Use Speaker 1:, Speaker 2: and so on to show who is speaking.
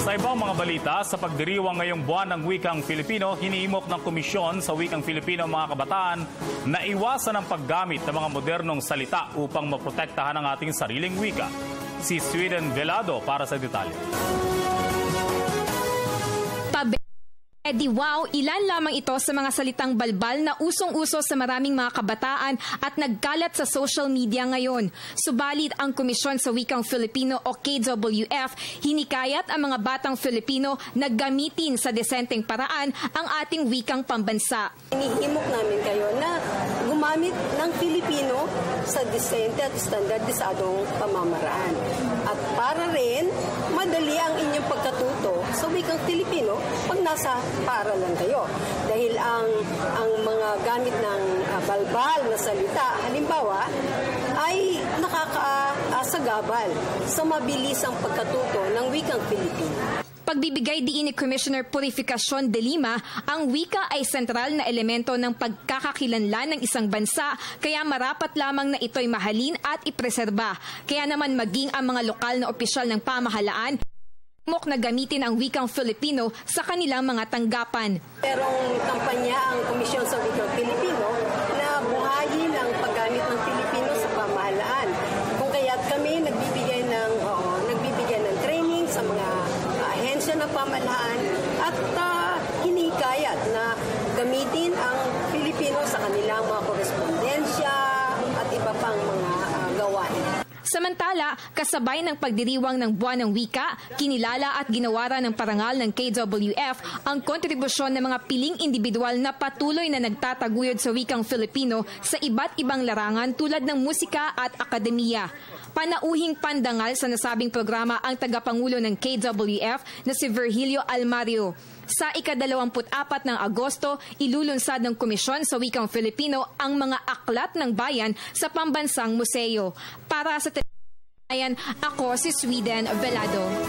Speaker 1: Sa ibang mga balita, sa pagdiriwang ngayong buwan ng wikang Filipino, hiniimok ng Komisyon sa Wikang Filipino mga kabataan na iwasan ang paggamit ng mga modernong salita upang maprotektahan ang ating sariling wika. Si Sweden Velado para sa detalye.
Speaker 2: Wow, ilan lamang ito sa mga salitang balbal na usong-uso sa maraming mga kabataan at nagkalat sa social media ngayon. Subalit ang Komisyon sa Wikang Filipino o KWF, hinikayat ang mga batang Filipino na gamitin sa desenteng paraan ang ating wikang pambansa.
Speaker 3: Hinihimok namin kayo na gumamit ng Filipino sa desente at standardisadong pamamaraan. At para rin, madali ang inyong pagkatuto sa wikang Filipino pag nasa paaralan kayo. Dahil ang mga gamit ng balbal na salita, halimbawa, ay nakakaasagabal sa mabilisang pagkatuto ng wikang Filipino.
Speaker 2: Pagbibigay diin ni Commissioner Purificacion de Lima, ang wika ay sentral na elemento ng pagkakakilanlan ng isang bansa, kaya marapat lamang na ito'y mahalin at ipreserba. Kaya naman maging ang mga lokal na opisyal ng pamahalaan na gamitin ang wikang Filipino sa kanilang mga tanggapan.
Speaker 3: Merong kampanya ang Komisyon sa Wikang Filipino na buhayin ang paggamit ng Filipino sa pamahalaan. Kung kaya't kami nagbibigay ng training sa mga ahensya ng pamahalaan at hinikayat na gamitin ang Filipino sa kanilang mga korespondensya at iba pang mga gawain.
Speaker 2: Samantala, kasabay ng pagdiriwang ng Buwan ng Wika, kinilala at ginawara ng parangal ng KWF ang kontribusyon ng mga piling individual na patuloy na nagtataguyod sa wikang Filipino sa iba't ibang larangan tulad ng musika at akademiya. Panauhing pandangal sa nasabing programa ang tagapangulo ng KWF na si Virgilio Almario. Sa ika-24 ng Agosto, ilulunsad ng Komisyon sa Wikang Filipino ang mga aklat ng bayan sa pambansang museo. Para sa ako si Sweden Velado.